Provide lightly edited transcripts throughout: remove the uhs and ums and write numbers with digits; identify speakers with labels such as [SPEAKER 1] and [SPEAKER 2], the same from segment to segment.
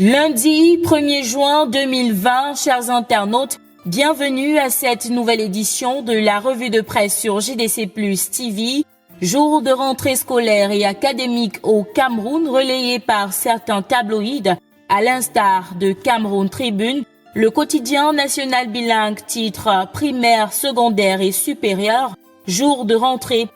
[SPEAKER 1] Lundi 1er juin 2020, chers internautes, bienvenue à cette nouvelle édition de la revue de presse sur JDC+ TV, jour de rentrée scolaire et académique au Cameroun, relayé par certains tabloïds, à l'instar de Cameroun Tribune. Le quotidien national bilingue titre primaire, secondaire et supérieur, jour de rentrée.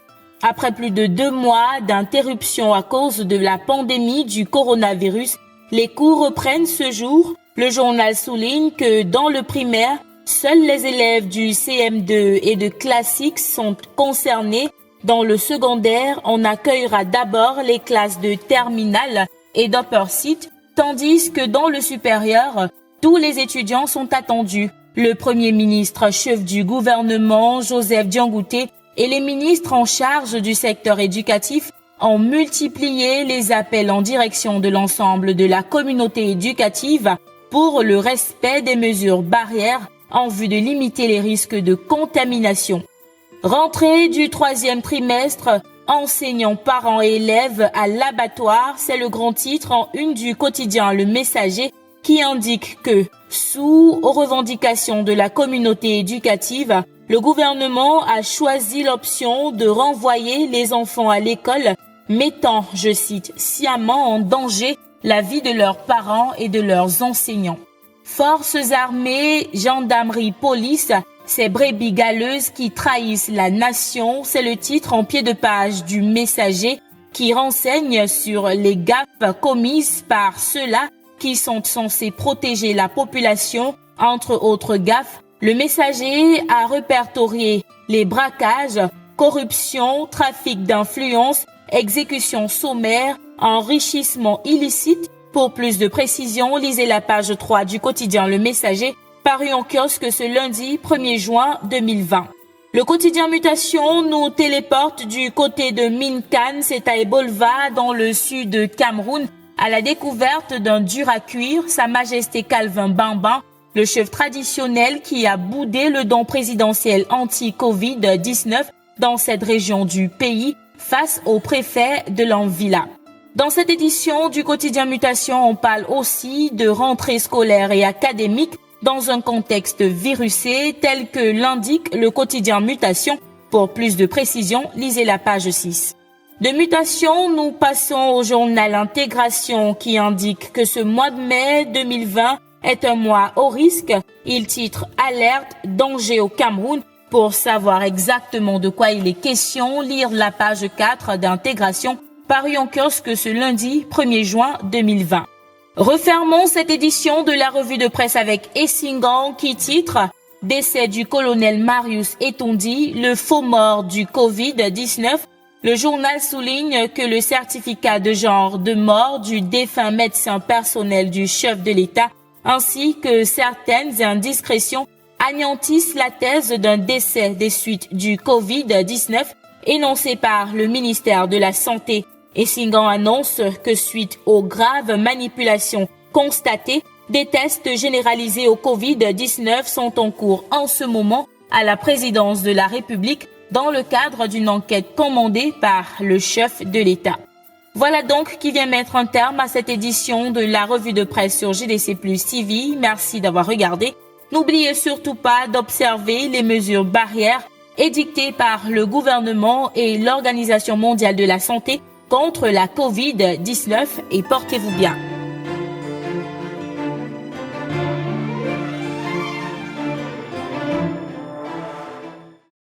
[SPEAKER 1] Après plus de 2 mois d'interruption à cause de la pandémie du coronavirus, les cours reprennent ce jour. Le journal souligne que dans le primaire, seuls les élèves du CM2 et de classique sont concernés. Dans le secondaire, on accueillera d'abord les classes de terminale et d'upper seat, tandis que dans le supérieur, tous les étudiants sont attendus. Le Premier ministre chef du gouvernement, Joseph Diangoutè, et les ministres en charge du secteur éducatif ont multiplié les appels en direction de l'ensemble de la communauté éducative pour le respect des mesures barrières en vue de limiter les risques de contamination. Rentrée du 3e trimestre, enseignants, parents et élèves à l'abattoir, c'est le grand titre en une du quotidien Le Messager qui indique que, sous aux revendications de la communauté éducative, le gouvernement a choisi l'option de renvoyer les enfants à l'école, mettant, je cite, sciemment en danger la vie de leurs parents et de leurs enseignants. Forces armées, gendarmerie, police, ces brebis galeuses qui trahissent la nation, c'est le titre en pied de page du Messager qui renseigne sur les gaffes commises par ceux-là qui sont censés protéger la population, entre autres gaffes. Le Messager a répertorié les braquages, corruption, trafic d'influence, exécution sommaire, enrichissement illicite. Pour plus de précisions, lisez la page 3 du quotidien Le Messager, paru en kiosque ce lundi 1er juin 2020. Le quotidien Mutation nous téléporte du côté de Minkan, c'est à Ebolva, dans le sud de Cameroun, à la découverte d'un dur à cuire, Sa Majesté Calvin Bambin, le chef traditionnel qui a boudé le don présidentiel anti-Covid-19 dans cette région du pays face au préfet de l'Anvila. Dans cette édition du quotidien Mutation, on parle aussi de rentrée scolaire et académique dans un contexte virusé tel que l'indique le quotidien Mutation. Pour plus de précisions, lisez la page 6. De Mutation, nous passons au journal Intégration qui indique que ce mois de mai 2020 est un mois au risque. Il titre Alerte, danger au Cameroun. Pour savoir exactement de quoi il est question, lire la page 4 d'Intégration, paru en kiosque ce lundi 1er juin 2020. Refermons cette édition de la revue de presse avec Essingan qui titre Décès du colonel Marius Etondi, le faux mort du Covid-19. Le journal souligne que le certificat de genre de mort du défunt médecin personnel du chef de l'État ainsi que certaines indiscrétions anéantissent la thèse d'un décès des suites du Covid-19 énoncée par le ministère de la Santé. Essingan annonce que suite aux graves manipulations constatées, des tests généralisés au Covid-19 sont en cours en ce moment à la présidence de la République dans le cadre d'une enquête commandée par le chef de l'État. Voilà donc qui vient mettre un terme à cette édition de la revue de presse sur JDC+ TV. Merci d'avoir regardé. N'oubliez surtout pas d'observer les mesures barrières édictées par le gouvernement et l'Organisation mondiale de la santé contre la Covid-19 et portez-vous bien.